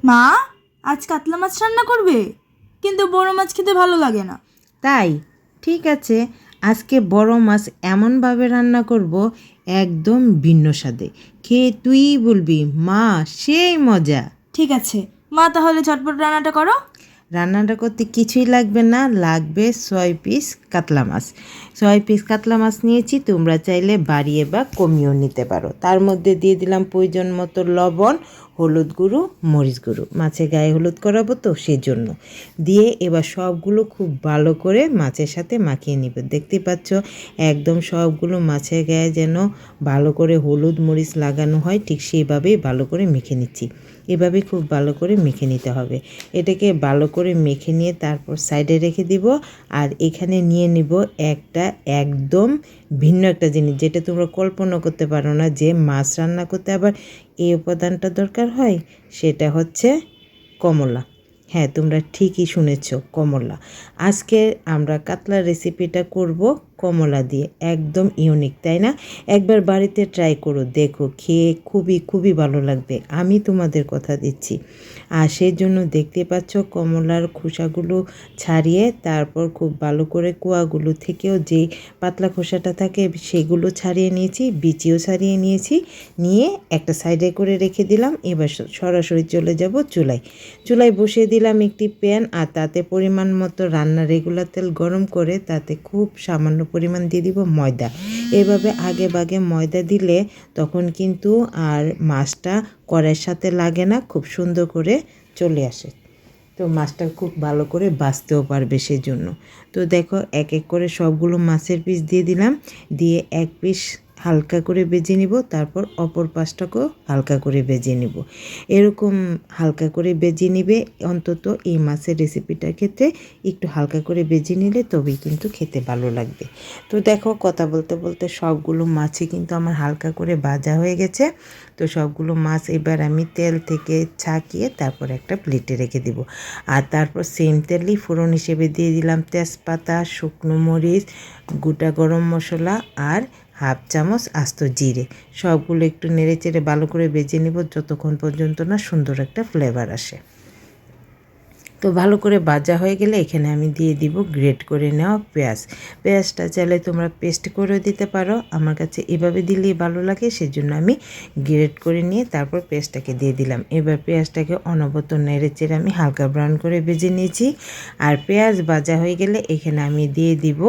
মা, আজ কাতলা মাছ রান্না করবে? কিন্তু বড় মাছ খেতে ভালো লাগে না। তাই? ঠিক আছে, আজকে বড় মাছ এমনভাবে রান্না করব একদম ভিন্ন স্বাদে। খেয়ে তুই বলবি মা সেই মজা। ঠিক আছে মা, তাহলে ঝটপট রান্নাটা করো। রান্নাটা করতে কিছুই লাগবে না, লাগবে 6 পিস কাতলা মাছ। 6 পিস কাতলা মাছ নিয়েছি, তোমরা চাইলে বাড়িয়ে বা কমিয়েও নিতে পারো। তার মধ্যে দিয়ে দিলাম প্রয়োজন মতো লবণ, হলুদ গুঁড়ো, মরিচ গুঁড়ো। মাছের গায়ে হলুদ করাবো তো সেজন্য। দিয়ে এবার সবগুলো খুব ভালো করে মাছের সাথে মাখিয়ে নিব। দেখতে পাচ্ছ একদম সবগুলো মাছের গায়ে যেন ভালো করে হলুদ মরিচ লাগানো হয়, ঠিক সেইভাবেই ভালো করে মেখে নিচ্ছি। এভাবে খুব ভালো করে মেখে নিতে হবে। এটাকে ভালো করে মেখে নিয়ে তারপর সাইডে রেখে দিব। আর এখানে নিয়ে নিব একটা একদম ভিন্ন একটা জিনিস, যেটা তোমরা কল্পনা করতে পারো না যে মাছ রান্না করতে আবার এই উপাদানটা দরকার হয়। সেটা হচ্ছে কমলা। হ্যাঁ, তোমরা ঠিকই শুনেছ, কমলা। আজকে আমরা কাতলা রেসিপিটা করব কমলা দিয়ে, একদম ইউনিক, তাই না? একবার বাড়িতে ট্রাই করো, দেখো খেয়ে খুবই খুবই ভালো লাগবে, আমি তোমাদের কথা দিচ্ছি। আর সেই জন্য দেখতে পাচ্ছ কমলার খোসাগুলো ছাড়িয়ে তারপর খুব ভালো করে কোয়াগুলো থেকেও যে পাতলা খোসাটা থাকে সেগুলো ছাড়িয়ে নিয়েছি, বিচিও ছাড়িয়ে নিয়েছি। নিয়ে একটা সাইডে করে রেখে দিলাম। এবার সরাসরি চলে যাব চুলায়। চুলায় বসিয়ে দিলাম একটি প্যান, আর তাতে পরিমাণ মতো রান্নার রেগুলার তেল গরম করে তাতে খুব সামান্য পরিমাণ দিয়ে দিব ময়দা। এভাবে আগে ভাগে ময়দা দিলে তখন কিন্তু আর মাছটা কড়াইয়ের সাথে লাগে না, খুব সুন্দর করে চলে আসে। তো মাছটা খুব ভালো করে বাছতেও পারবে সেজন্য। তো দেখো এক এক করে সবগুলো মাছের পিস দিয়ে দিলাম। দিয়ে এক পিস হালকা করে ভেজে নিব, তারপর অপর পাশটাকেও হালকা করে ভেজে নিব। এরকম হালকা করে ভেজে নিবে। অন্তত এই মাছের রেসিপিটা খেতে একটু হালকা করে ভেজে নিলে তবেই কিন্তু খেতে ভালো লাগবে। তো দেখো কথা বলতে বলতে সবগুলো মাছই কিন্তু আমার হালকা করে ভাজা হয়ে গেছে। তো সবগুলো মাছ এবার আমি তেল থেকে ছাঁকিয়ে তারপর একটা প্লেটে রেখে দিব। আর তারপর সেম তেলেই ফোড়ন হিসেবে দিয়ে দিলাম তেজপাতা, শুকনো মরিচ, গোটা গরম মশলা আর হাফ চামচ আস্ত জিরে। সবগুলো একটু নেড়ে চেড়ে ভালো করে ভেজে নিব যতক্ষণ পর্যন্ত না সুন্দর একটা ফ্লেভার আসে। তো ভালো করে ভাজা হয়ে গেলে এখানে আমি দিয়ে দিব গ্রেট করে নেওয়া পেঁয়াজ। পেঁয়াজটা চাইলে তোমরা পেস্ট করেও দিতে পারো, আমার কাছে এভাবে দিলেই ভালো লাগে, সেজন্য আমি গ্রেট করে নিয়ে তারপর পেঁয়াজটাকে দিয়ে দিলাম। এবার পেঁয়াজটাকে অনবরত নেড়ে চেড়ে আমি হালকা ব্রাউন করে ভেজে নিয়েছি। আর পেঁয়াজ ভাজা হয়ে গেলে এখানে আমি দিয়ে দিব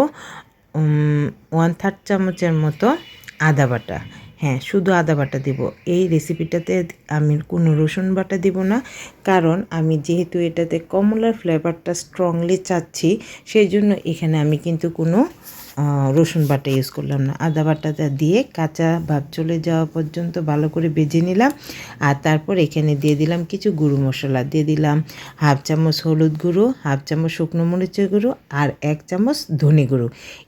1/3 চামচের মতো আদা বাটা। হ্যাঁ, শুধু আদা বাটা দিব। এই রেসিপিটাতে আমি কোনো রসুন বাটা দিব না, কারণ আমি যেহেতু এটাতে কমলার ফ্লেভারটা স্ট্রংলি চাচ্ছি, সেই জন্য এখানে আমি কিন্তু কোনো রসুন বাটা ইউজ করলাম না। আদা বাটাটা দিয়ে কাঁচা ভাব চলে যাওয়া পর্যন্ত ভালো করে ভেজে নিলাম। আর তারপর এখানে দিয়ে দিলাম কিছু গুঁড়ো মশলা। দিয়ে দিলাম হাফ চামচ হলুদ গুঁড়ো, হাফ চামচ শুকনো মরিচের গুঁড়ো আর 1 চামচ ধনে গুঁড়ো।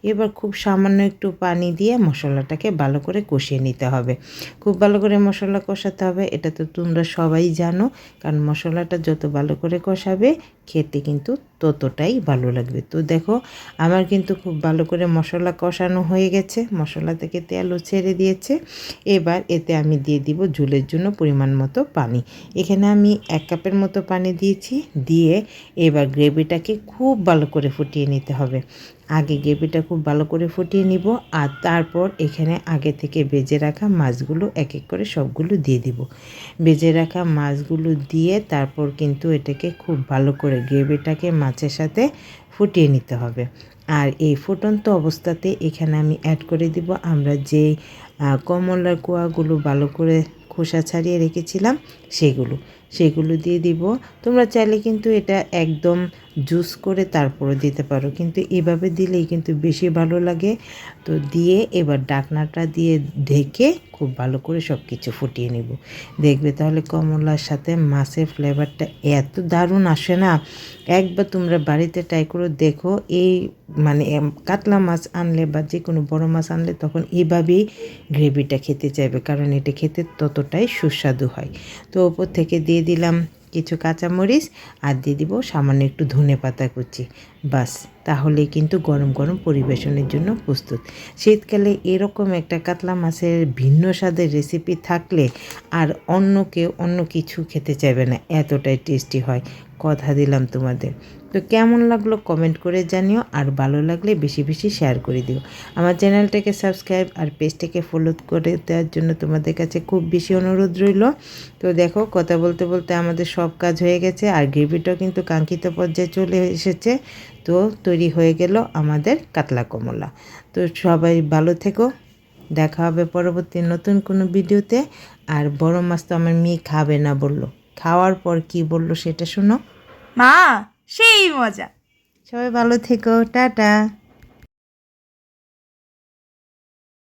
এবার খুব সামান্য একটু পানি দিয়ে মশলাটাকে ভালো করে কষিয়ে নিতে হবে। খুব ভালো করে মশলা কষাতে হবে, এটা তো তোমরা সবাই জানো। কারণ মশলাটা যত ভালো করে কষাবে খেতে কিন্তু ততটাই ভালো লাগবে। তো দেখো আমার কিন্তু খুব ভালো করে মশলা কষানো হয়ে গেছে, মশলা থেকে তেলও ছেড়ে দিয়েছে। এবার এতে আমি দিয়ে দিব ঝোলের জন্য পরিমাণ মতো পানি। এখানে আমি 1 কাপের মতো পানি দিয়েছি। দিয়ে এবার গ্রেভিটাকে খুব ভালো করে ফুটিয়ে নিতে হবে। আগে গ্রেভিটা খুব ভালো করে ফুটিয়ে নিব, আর তারপর এখানে আগে থেকে ভেজে রাখা মাছগুলো এক এক করে সবগুলো দিয়ে দিব। ভেজে রাখা মাছগুলো দিয়ে তারপর কিন্তু এটাকে খুব ভালো করে গ্রেভিটাকে মাছের সাথে ফুটিয়ে নিতে হবে। আর এই ফুটন্ত অবস্থাতে এখানে আমি অ্যাড করে দিব আমরা যেই কমলার কোয়াগুলো ভালো করে খোসা ছাড়িয়ে রেখেছিলাম সেগুলো দিয়ে দিব। তোমরা চাইলে কিন্তু এটা একদম জুস করে তারপরে দিতে পারো, কিন্তু এভাবে দিলেই কিন্তু বেশি ভালো লাগে। তো দিয়ে এবার ঢাকনাটা দিয়ে ঢেকে খুব ভালো করে সব কিছু ফুটিয়ে নেব। দেখবে তাহলে কমলার সাথে মাছের ফ্লেভারটা এত দারুণ আসে না। একবার তোমরা বাড়িতে ট্রাই করে দেখো। এই মানে কাতলা মাছ আনলে বা যে কোনো বড় মাছ আনলে তখন এইভাবেই গ্রেভিটা খেতে চাইবে, কারণ এটা খেতে ততটাই সুস্বাদু হয়। তো ওপর থেকে দিয়ে দিলাম কিছু কাঁচামরিচ আর দিয়ে দিব সামান্য একটু ধনেপাতা কুচি। বাস, তাহলে কিন্তু গরম গরম পরিবেশনের জন্য প্রস্তুত। শীতকালে এরকম একটা কাতলা মাছের ভিন্ন স্বাদের রেসিপি থাকলে আর অন্য কিছু খেতে চাইবে না, এতটাই টেস্টি হয়, কথা দিলাম তোমাদের। তো কেমন লাগলো কমেন্ট করে জানিও, আর ভালো লাগলে বেশি বেশি শেয়ার করে দিও। আমার চ্যানেলটাকে সাবস্ক্রাইব আর পেজটাকে ফলো করে দেওয়ার জন্য তোমাদের কাছে খুব বেশি অনুরোধ রইল। তো দেখো কথা বলতে বলতে আমাদের সব কাজ হয়ে গেছে, আর গ্রেভিটাও কিন্তু কাঙ্ক্ষিত পর্যায়ে চলে এসেছে। তো তৈরি হয়ে গেল আমাদের কাতলা কমলা। তো সবাই ভালো থেকো, দেখা হবে পরবর্তী নতুন কোনো ভিডিওতে। আর বড় মাছ তো আমার মেয়ে খাবে না বললো, খাওয়ার পর কি বললো সেটা শোনো। মা সেই মজা। সবাই ভালো থেকো, টাটা।